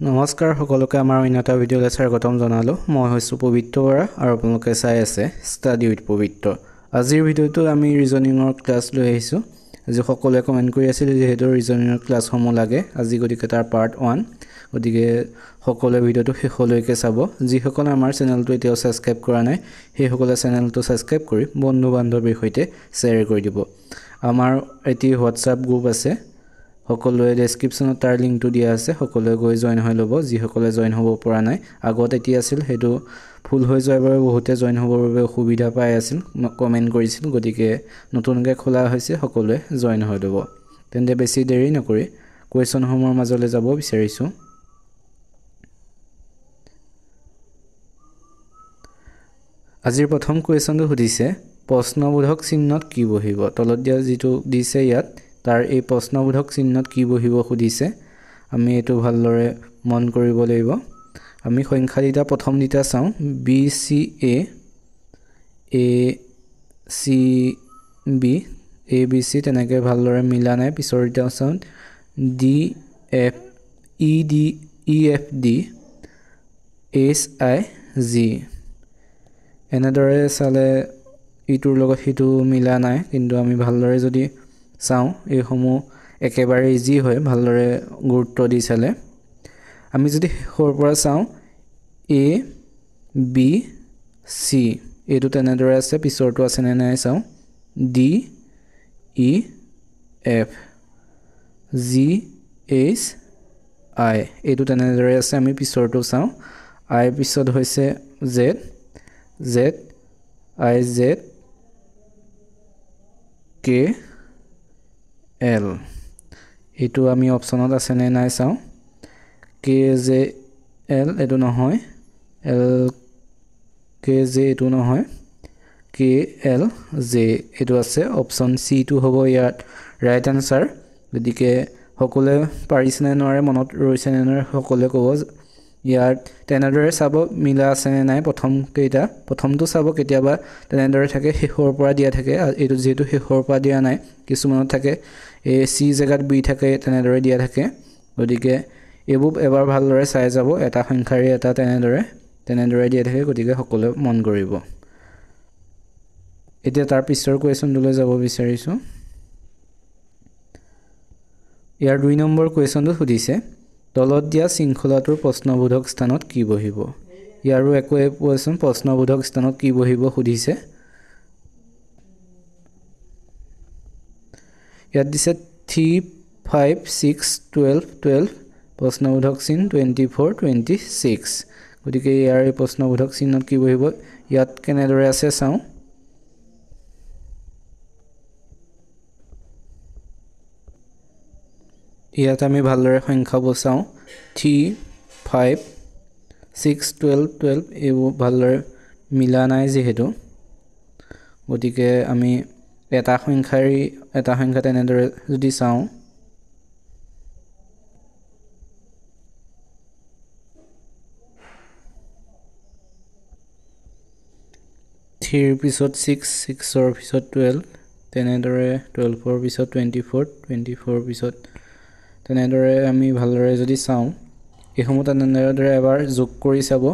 নমস্কাৰ সকলোকে আমাৰ অন্যটা ভিডিঅ'লৈ স্বাগতম জনালোঁ। মই হৈছোঁ পবিত্ৰ বৰা আৰু আপোনালোকে চাই আছে ষ্টাডি উইথ পবিত্ৰ। আজিৰ ভিডিঅ'টো আমি ৰিজনিঙৰ ক্লাছ লৈ আহিছোঁ। আজি সকলোৱে কমেণ্ট কৰি আছিল যিহেতু ৰিজনিঙৰ ক্লাছসমূহ লাগে আজি, গতিকে তাৰ পাৰ্ট 1। গতিকে সকলোৱে ভিডিঅ'টো শেষলৈকে চাব। যিসকলে আমাৰ চেনেলটো এতিয়াও ছাবস্ক্ৰাইব কৰা নাই সেইসকলে চেনেলটো ছাবস্ক্ৰাইব কৰি বন্ধু বান্ধৱীৰ সৈতে শ্বেয়াৰ কৰি দিব। আমাৰ এটি হোৱাটছআপ গ্ৰুপ আছে, সকলোৱে ডেছক্ৰিপশ্যনত তাৰ লিংকটো দিয়া আছে, সকলোৱে গৈ জইন হৈ ল'ব। যিসকলে জইন হ'ব পৰা নাই, আগত এটি আছিল সেইটো ফুল হৈ যোৱাৰ বাবে বহুতে জইন হ'বৰ বাবে অসুবিধা পাই আছিল, কমেণ্ট কৰিছিল। গতিকে নতুনকৈ খোলা হৈছে, সকলোৱে জইন হৈ ল'ব। তেন্তে বেছি দেৰি নকৰি কুৱেশ্যনসমূহৰ মাজলৈ যাব বিচাৰিছোঁ। আজিৰ প্ৰথম কুৱেশ্যনটো সুধিছে প্ৰশ্নবোধক চিহ্নত কি বহিব। তলত দিয়া যিটো দিছে ইয়াত তাৰ এই প্ৰশ্নবোধক চিহ্নত কি বহিব সুধিছে। আমি এইটো ভালদৰে মন কৰিব লাগিব। আমি সংখ্যা দুটা প্ৰথম দুটা চাওঁ, BCA, ACB, ABC তেনেকৈ ভালদৰে মিলা নাই। পিছৰ দুটা চাওঁ EFD, HIG। এনেদৰে চালে ইটোৰ লগত সিটো মিলা নাই, কিন্তু আমি ভালদৰে যদি চাওঁ এইসমূহ একেবাৰে ইজি হয় ভালদৰে গুৰুত্ব দি চালে। আমি যদি শেষৰ পৰা চাওঁ ABC, এইটো তেনেদৰে আছে, পিছৰটো আছেনে নাই চাওঁ DEF, GHI, এইটো তেনেদৰে আছে, আমি পিছৰটো চাওঁ। I পিছত হৈছে ZIKL, এইটো আমি অপশ্যনত আছেনে নাই চাওঁ। KJL এইটো নহয়, LKJ এইটো নহয়, KLJ এইটো আছে। অপশ্যন চিটো হ'ব ইয়াত ৰাইট আনচাৰ। গতিকে সকলোৱে পাৰিছেনে নোৱাৰে, মনত ৰৈছেনে নোৱাৰে সকলোৱে ক'ব। ইয়াত তেনেদৰে চাব মিলা আছেনে নাই। প্ৰথমটো চাব, কেতিয়াবা তেনেদৰে থাকে শেষৰ পৰা দিয়া থাকে। এইটো যিহেতু শেষৰ পৰা দিয়া নাই, কিছুমানত থাকে C জেগাত B থাকে, তেনেদৰে দিয়া থাকে। গতিকে এইবোৰ এবাৰ ভালদৰে চাই যাব। এটা সংখ্যাৰে এটা তেনেদৰে দিয়া থাকে, গতিকে সকলোৱে মন কৰিব। এতিয়া তাৰ পিছৰ কুৱেশ্যনটোলৈ যাব বিচাৰিছোঁ। ইয়াৰ 2 নম্বৰ কুৱেশ্যনটো সুধিছে তলত দিয়া শৃংখলাটোৰ প্ৰশ্নবোধক স্থানত কি বহিব। ইয়াৰো একোৱে কুৱেশ্যন প্ৰশ্নবোধক স্থানত কি বহিব সুধিছে। ইয়াত দিছে 3, 5, 6, 12, প্ৰশ্নবোধক চিন 24, 26। গতিকে ইয়াৰ এই প্ৰশ্নবোধক চিহ্নত কি বহিব, ইয়াত কেনেদৰে আছে চাওঁ। ইয়াত আমি ভালদৰে সংখ্যাবোৰ চাওঁ, 3, 5, 6, 12 এইবোৰ ভালদৰে মিলা নাই যিহেতু, গতিকে আমি এটা সংখ্যা তেনেদৰে যদি চাওঁ, থ্ৰীৰ পিছত 6, 6ৰ পিছত 12, তেনেদৰে 12ৰ পিছত 24, 24ৰ পিছত তেনেদৰে আমি ভালদৰে যদি চাওঁ, এইসমূহ তেনেদৰে এবাৰ যোগ কৰি চাব।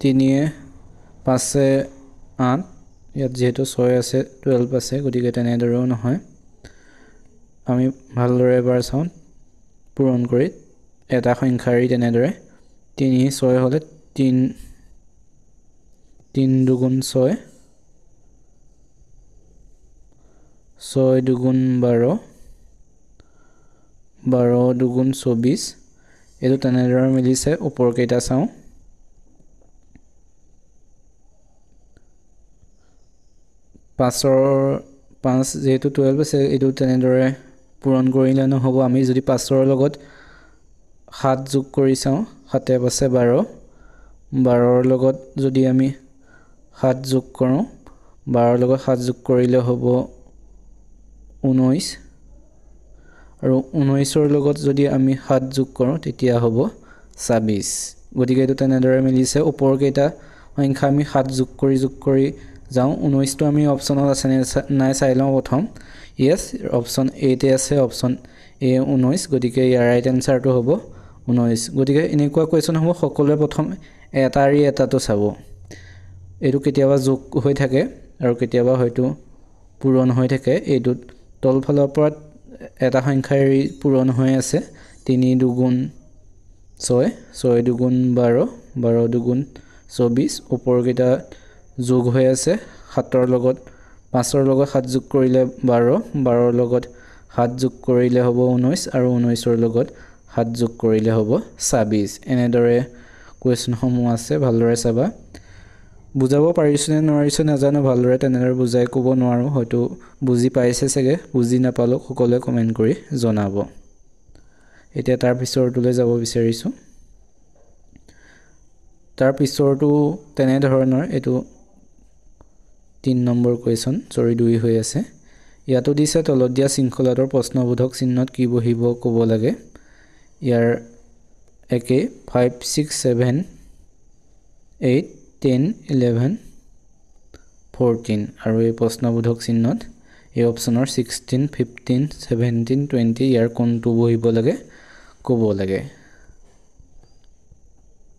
3, 5, 8, ইয়াত যিহেতু 6 আছে 12 আছে, গতিকে তেনেদৰেও নহয়। আমি ভালদৰে এবাৰ চাওঁ পূৰণ কৰি এটা সংখ্যাৰে তেনেদৰে 3, 6 হ'লে 3 দুগুণ 6, 6 দুগুণ 12, 12 দুগুণ 24, এইটো তেনেদৰে মিলিছে। ওপৰকেইটা চাওঁ, 5 যিহেতু 12 আছে, এইটো তেনেদৰে পূৰণ কৰিলে নহ'ব। আমি যদি 5ৰ লগত 7 যোগ কৰি চাওঁ, 7 আছে 12, 12ৰ লগত যদি আমি 7 যোগ কৰোঁ, 12ৰ লগত 7 যোগ কৰিলে হ'ব 19, আৰু 19ৰ লগত যদি আমি 7 যোগ কৰোঁ তেতিয়া হ'ব 26। গতিকে এইটো তেনেদৰে মিলিছে। ওপৰকেইটা সংখ্যা আমি 7 যোগ কৰি যাওঁ। 19টো আমি অপশ্যনত আছে নাই চাই লওঁ প্ৰথম। য়েছ, অপশ্যন এতে আছে, অপশ্যন A 19। গতিকে ইয়াৰ ৰাইট এনচাৰটো হ'ব 19 গতিকে এনেকুৱা কোৱেশ্চন হ'ব সকলোৱে প্ৰথম এটা আৰু এটাটো চাব এইটো কেতিয়াবা যোগ হৈ থাকে আৰু কেতিয়াবা হয়তো পূৰণ হৈ থাকে এইটো তলফালৰ পৰা এটা সংখ্যাৰ পূৰণ হৈ আছে 3 দুগুণ 6 6 দুগুণ 12 12 দুগুণ 24 ওপৰকেইটা যোগ হৈ আছে 7ৰ লগত 5ৰ লগত 7 যোগ কৰিলে 12 12ৰ লগত 7 যোগ কৰিলে হ'ব 19 আৰু 19ৰ লগত 7 যোগ কৰিলে হ'ব 26 এনেদৰে কোৱেশ্চন সমূহ আছে ভালদৰে চাবা বুজাব পাৰিছো নে নোৱাৰিছো নাজানো ভালদৰে তেনেদৰে বুজাই ক'ব নোৱাৰো হয়তো বুজি পাইছে চাগে বুজি নাপালো সকলোৱে কমেন্ট কৰি জনাব এতিয়া তাৰ পিছৰটোলৈ যাব বিচাৰিছো তাৰ পিছৰটো তেনে ধৰণৰ এটো 3 নম্বৰ কোৱেশ্চন 2 হৈ আছে ইয়াতো দিছে তলত দিয়া শৃংখলাটোৰ প্ৰশ্নবোধক চিহ্নত কি বহিব ক'ব লাগে ইয়াৰ একে 5 6 7 8 10 11 14 আৰু এই প্ৰশ্নবোধক চিহ্নত এই অপচনৰ 16 15 17 20 ইয়াৰ কোনটো বহিব লাগে ক'ব লাগে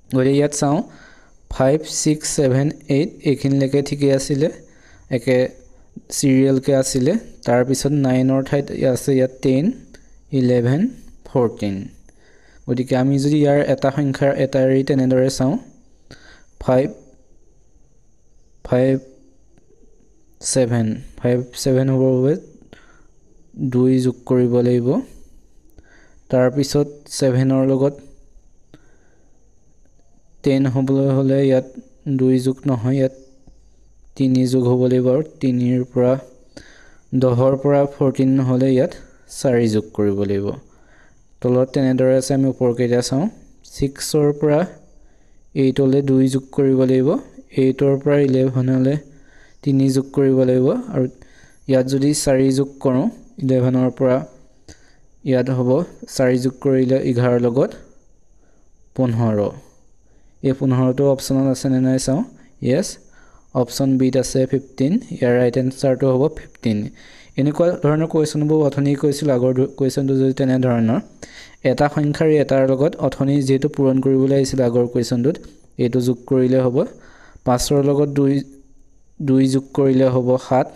গৰি ইয়াত চাও 5 6 7 8 এইখিনিলৈকে ঠিকই আছিল একে সিৰিয়েল কে আছিল তাৰ পিছত 9 ৰ ঠাইত আছে ইয়াত 10 11 14 গতিকে আমি যদি ইয়াৰ এটা সংখ্যাৰ এটা ৰি তেনেদৰে চাও 5 7 হ'ব বাবে 2 যোগ কৰিব লাগিব তাৰ পিছত 7 ৰ লগত 10 হ'বলৈ হলে ইয়াত 2 যোগ নহয় ইয়াত 3 যোগ হ'ব লাগিব আৰু 3 ৰ পৰা 10 ৰ পৰা 14 হ'লে ইয়াত 4 যোগ কৰিব লাগিব তলত তেনেদৰে আছে আমি ওপৰ কেইটা চাও 6 ৰ পৰা 8 লৈ 2 যোগ কৰিব লাগিব 8 ৰ পৰা 11 হ'লে 3 যোগ কৰিব লাগিব আৰু ইয়াত যদি 4 যোগ কৰো 11 ৰ পৰা ইয়াত হ'ব 4 যোগ কৰিলে 11 ৰ লগত 15 এই 15 টো অপচনত আছে নে নাই চাও yes অপচন বি ত আছে 15 ইয়াৰ ৰাইট এনসাৰটো হ'ব 15 এনেকুৱা ধৰণৰ কোৱেশ্চনবোৰ অথনি কৈছিল আগৰ কোৱেশ্চনটো যদি তেনে ধৰণৰ এটা সংখ্যাৰ এটাৰ লগত অথনি যেটো পূৰণ কৰিবলৈ আহিছিল আগৰ কোৱেশ্চনটোত এটো যোগ কৰিলে হ'ব 5 ৰ লগত 2 যোগ কৰিলে হ'ব 7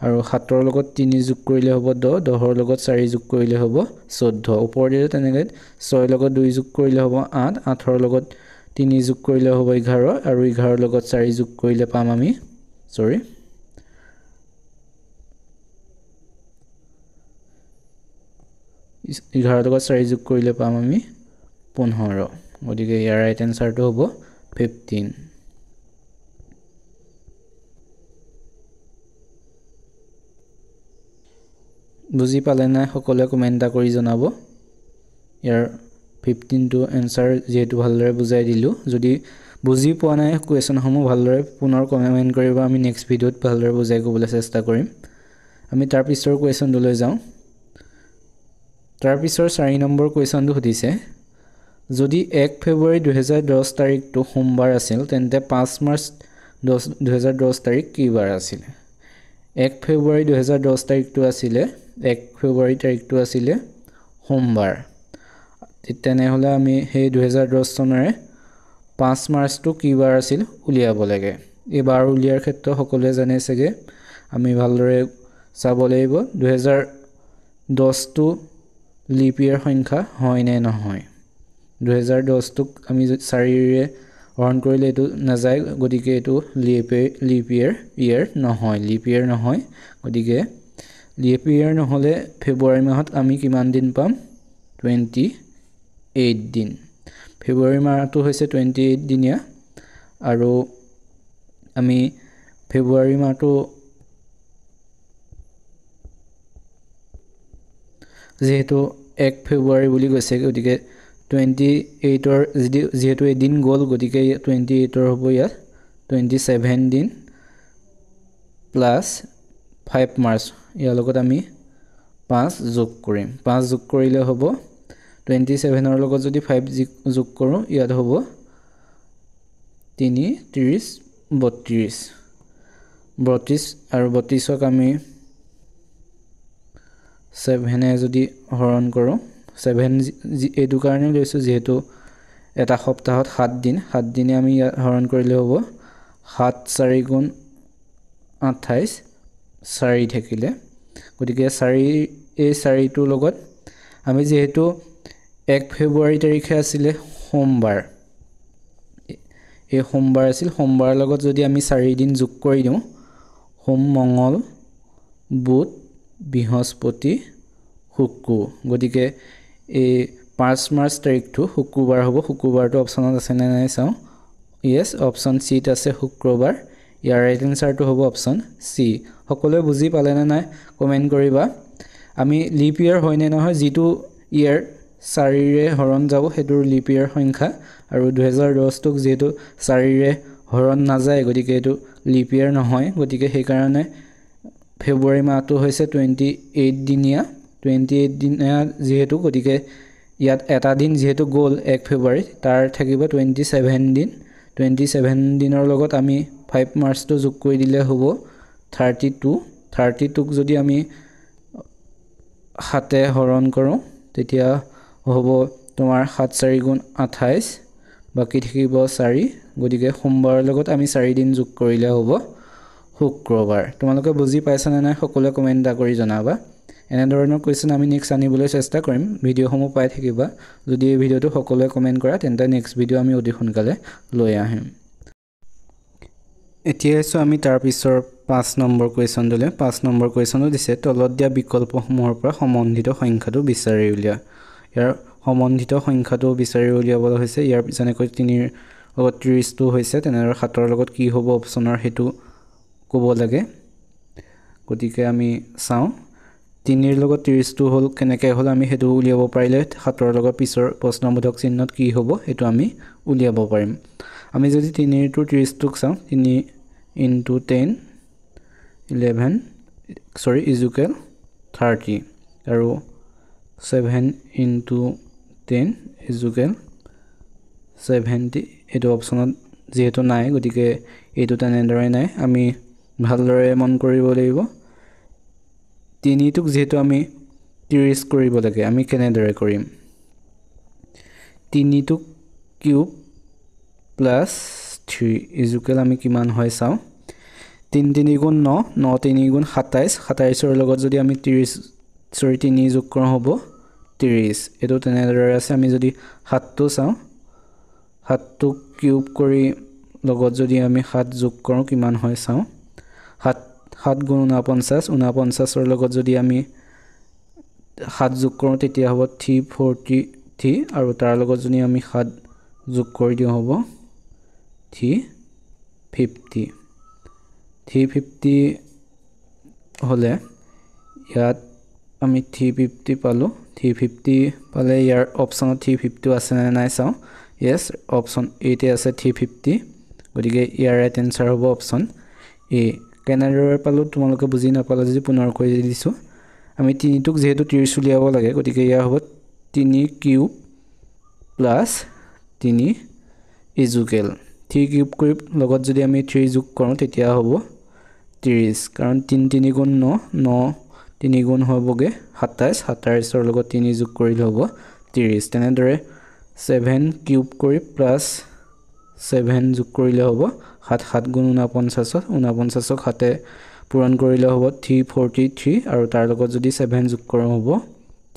আৰু 7 ৰ লগত 3 যোগ কৰিলে হ'ব 10 10 ৰ লগত 4 যোগ কৰিলে হ'ব 14 ওপৰতে তেনেকৈ 6 ৰ লগত 2 যোগ কৰিলে হ'ব 8 8 ৰ লগত 3 যোগ কৰিলে হ'ব 11 আৰু 11 ৰ লগত 4 যোগ কৰিলে পাম আমি 11 ৰ লগত 4 যোগ কৰিলে পাম আমি 15 গতিকে ইয়াৰ ৰাইট এনসাৰটো হ'ব 15 বুজি পালে না সকলোৱে কমেন্ট কৰি জনাব ইয়াৰ 15 টো এনসাৰ যেটো ভালদৰে বুজাই দিলো যদি বুজি পোৱা নাই কোৱেশ্চন সমূহ ভালদৰে পুনৰ কমেন্ট কৰিবা আমি নেক্সট ভিডিওত ভালদৰে বুজাই ক'বলৈ চেষ্টা কৰিম আমি তাৰ পিছৰ কোৱেশ্চনলৈ যাও তাৰ পিছৰ 4 নম্বৰ কোৱেশ্চনটো সুধিছে যদি 1 ফেব্ৰুৱাৰী 2010 তাৰিখটো সোমবাৰ আছিল তেন্তে 5 মাৰ্চ 2010 তাৰিখ কি বাৰ আছিল 1 ফেব্ৰুৱাৰী 2010 তাৰিখটো আছিল 1 ফেব্ৰুৱাৰী তাৰিখটো আছিল সোমবাৰ তেনে হলে আমি সেই 2010 চনৰে 5 মাৰ্চটো কি বাৰ আছিল উলিয়াব লাগে এই বাৰ উলিয়াৰ ক্ষেত্ৰত সকলোৱে জানে চাগে আমি ভালদৰে চাব লাগিব 2010 টো লিপ ইয়াৰ সংখ্যা হয় নে নহয় 2010 টোক আমি 4 ৰে হৰণ কৰিলে এটো নাযায় গতিকে এটো লিপ ইয়াৰ নহয় লিপ ইয়াৰ নহয় গতিকে লিপ ইয়াৰ নহলে ফেব্ৰুৱাৰী মাহত আমি কিমান দিন পাম 28 দিন ফেব্ৰুৱাৰী মাহটো হৈছে 28 দিনিয়া আৰু আমি ফেব্ৰুৱাৰী মাহটো যেহেতু 1 ফেব্ৰুৱাৰী বুলি কৈছে গতিকে 28 ৰ যেহেতু এদিন গল গতিকে 28 ৰ হ'ব ইয়াত 27 দিন প্লাস 5 মাৰ্চ ইয়াৰ লগত আমি 5 যোগ কৰিম 5 যোগ কৰিলে হ'ব 27 ৰ লগত যদি 5 যোগ কৰো ইয়াত হ'ব 3 30 32 আৰু 32ক আমি 7 এ যদি হৰণ কৰো 7 এইটো কাৰণে লৈছোঁ যেহেতু এটা সপ্তাহত 7 দিন 7 দিনে আমি হৰণ কৰিলে হ'ব 7 4 গুণ 28 4 থাকিলে গতিকে 4 এই 4টোৰ লগত আমি যেহেতু 1 ফেব্ৰুৱাৰী তাৰিখে আছিল সোমবাৰ এই সোমবাৰ আছিল সোমবাৰৰ লগত যদি আমি 4 দিন যোগ কৰি দিওঁ সোম মঙ্গল বুধ বৃহস্পতি শুক্ৰ গতিকে এই 5 মাৰ্চ তাৰিখটো শুক্ৰবাৰ হ'ব শুক্ৰবাৰটো অপচনত আছে নে নাই চাওঁ ইয়েস অপচন সি ত আছে শুক্ৰবাৰ ইয়াৰ ৰাইট আনসাৰটো হ'ব অপচন সি সকলোৱে বুজি পালে নে নাই কমেন্ট কৰিবা আমি লিপ ইয়াৰ হয় নে নহয় যেটো ইয়াৰ 4 ৰে হৰণ যাব হেতুৰ লিপ ইয়াৰ সংখ্যা আৰু 2010 টোক যেটো 4 ৰে হৰণ নাযায় গতিকে এটো লিপ ইয়াৰ নহয় গতিকে সেই কাৰণে ফেব্ৰুৱাৰী মাহটো হৈছে 28 দিনীয়া 28 দিনীয়া যেহেতু গতিকে ইয়াত এটা দিন যেহেতু গ'ল 1 ফেব্ৰুৱাৰী তাৰ থাকিব 27 দিন 27 দিনৰ লগত আমি 5 মাৰ্চটো যোগ কৰি দিলে হ'ব 32 ক যদি আমি হাতে হৰণ কৰো তেতিয়া হ'ব তোমাৰ 7 4 গুণ 28 বাকি থাকিব 4 গতিকে সোমবাৰৰ লগত আমি 4 দিন যোগ কৰিলে হ'ব শুক্ৰবাৰ তোমালোকে বুজি পাইছা নে নাই সকলোৱে কমেন্ট কৰি জনাবা এনে ধৰণৰ কোৱেশ্চন আমি নেক্সট আনিবলৈ চেষ্টা কৰিম ভিডিওসমূহ পাই থাকিবা যদি এই ভিডিওটো সকলোৱে কমেন্ট কৰা তেন্তে নেক্সট ভিডিও আমি অতি সোনকালে লৈ আহিম এতিয়া এসো আমি তাৰ পিছৰ 5 নম্বৰ কোৱেশ্চনটোলে 5 নম্বৰ কোৱেশ্চনো দিছে তলত দিয়া বিকল্পসমূহৰ পৰা সম্বন্ধিত সংখ্যাটো বিচাৰি উলিয়া ইয়াৰ সম্বন্ধিত সংখ্যাটো বিচাৰি উলিয়াবলৈ হৈছে ইয়াৰ যেনেকৈ 3 ৰ লগত 30 টো হৈছে তেনৰ 7 ৰ লগত কি হ'ব অপচনৰ হেতু ক'ব লাগে গতিকে আমি চাওঁ 3 ৰ লগত 30 টো হল কেনেকৈ হল আমি হেতু উলিয়াব পাৰিলে 7 ৰ লগত পিছৰ প্ৰশ্নবোধক চিহ্নত কি হ'ব হেতু আমি উলিয়াব পাৰিম আমি যদি 3 টো 30 টোক চাওঁ 3 into 10 11 sorry is equal 30 আৰু 7 into 10 is equal 70 এটো অপচনত যেহেতু নাই গতিকে এটো তেনেদৰে নাই আমি ভালদৰে মন কৰিব লাগিব 3 টোক যেহেতু আমি 30 কৰিব লাগে আমি কেনেদৰে কৰিম 3 টোক কিউব প্লাস 3 is equal আমি কিমান হয় চাও 3 3 গুণ 9 9 3 গুণ 27 27 ৰ লগত যদি আমি 30 সৰি 3 যোগ কৰা হ'ব 30 এটো তেনেদৰে আছে আমি যদি 7 টো চাও 7 টো কিউব কৰি লগত যদি আমি 7 যোগ কৰো কিমান হয় চাও 7 গুণ 49 49 ৰ লগত যদি আমি 7 যোগ কৰো তেতিয়া হ'ব 343 আৰু তাৰ লগত যদি আমি 7 যোগ কৰি দিও হ'ব 350 হলে ইয়াত আমি 350 পালো 350 পালে ইয়াৰ অপচনত 350 আছে নে নাই চাও yes অপচন এ তে আছে 350 গতিকে ইয়াৰ ৰাইট আনসাৰ হ'ব অপচন এ কেনেদৰে পালো তোমালোকে বুজি নাপালা যদি পুনৰ কৈ দিছো আমি 3 টোক যেহেতু 30 উলিয়াব লাগে গতিকে ইয়াৰ হ'ব 3 cube plus 3 is equal 3 cube কৰি লগত যদি আমি 3 যোগ কৰো তেতিয়া হ'ব 30 কাৰণ 3 3 গুণ 9 9 3 গুণ হ'বগে 27 27 ৰ লগত 3 যোগ কৰিলে হ'ব 30 তেনেদৰে 7 কিউব কৰি প্লাস 7 যোগ কৰিলে হ'ব 7 7 গুণ 49 49ক হাতে পূৰণ কৰিলে হ'ব 343 আৰু তাৰ লগত যদি 7 যোগ কৰা হ'ব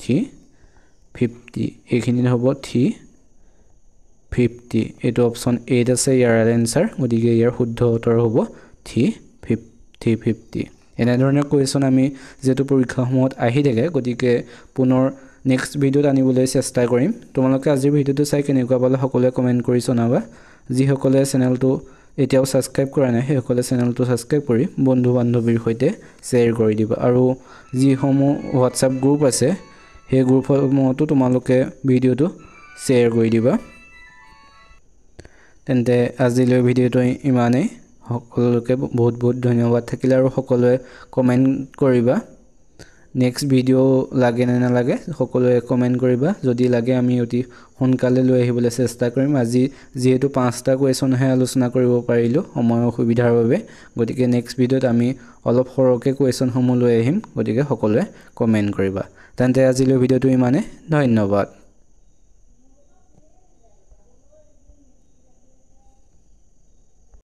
350 এইখিনি হ'ব 350 এটো অপচন এ আছে ইয়াৰ আনসাৰ গতিকে ইয়াৰ শুদ্ধ উত্তৰ হ'ব 350 এনে ধৰণৰ কোৱেশ্চন আমি যেটো পৰীক্ষাসমূহত আহি থাকে গতিকে পুনৰ নেক্সট ভিডিওত আনিবলৈ চেষ্টা কৰিম তোমালোকে আজিৰ ভিডিওটো চাই কেনেকুৱা পালে সকলোৱে কমেন্ট কৰি জনাবা যি সকলে চেনেলটো এতিয়াও সাবস্ক্ৰাইব কৰা নাই সেই সকলে চেনেলটো সাবস্ক্ৰাইব কৰি বন্ধু বান্ধৱীৰ সৈতে শেয়াৰ কৰি দিবা আৰু যি সমূহ WhatsApp গ্ৰুপ আছে সেই গ্ৰুপসমূহতো তোমালোকে ভিডিওটো শেয়াৰ কৰি দিবা তেন্তে আজিলৈ ভিডিওটো ইমানেই সকলোকে বহুত বহুত ধন্যবাদ থাকিলে আৰু সকলোৱে কমেন্ট কৰিবা নেক্সট ভিডিও লাগে নে নালাগে সকলোৱে কমেণ্ট কৰিবা যদি লাগে আমি অতি সোনকালে লৈ আহিবলৈ চেষ্টা কৰিম আজি যেহেতু 5টা কুৱেশ্যনহে আলোচনা কৰিব পাৰিলোঁ সময়ৰ অসুবিধাৰ বাবে গতিকে নেক্সট ভিডিঅ'ত আমি অলপ সৰহকৈ কুৱেশ্যনসমূহ লৈ আহিম গতিকে সকলোৱে কমেণ্ট কৰিবা তেন্তে আজিলৈ ভিডিঅ'টো ইমানে ধন্যবাদ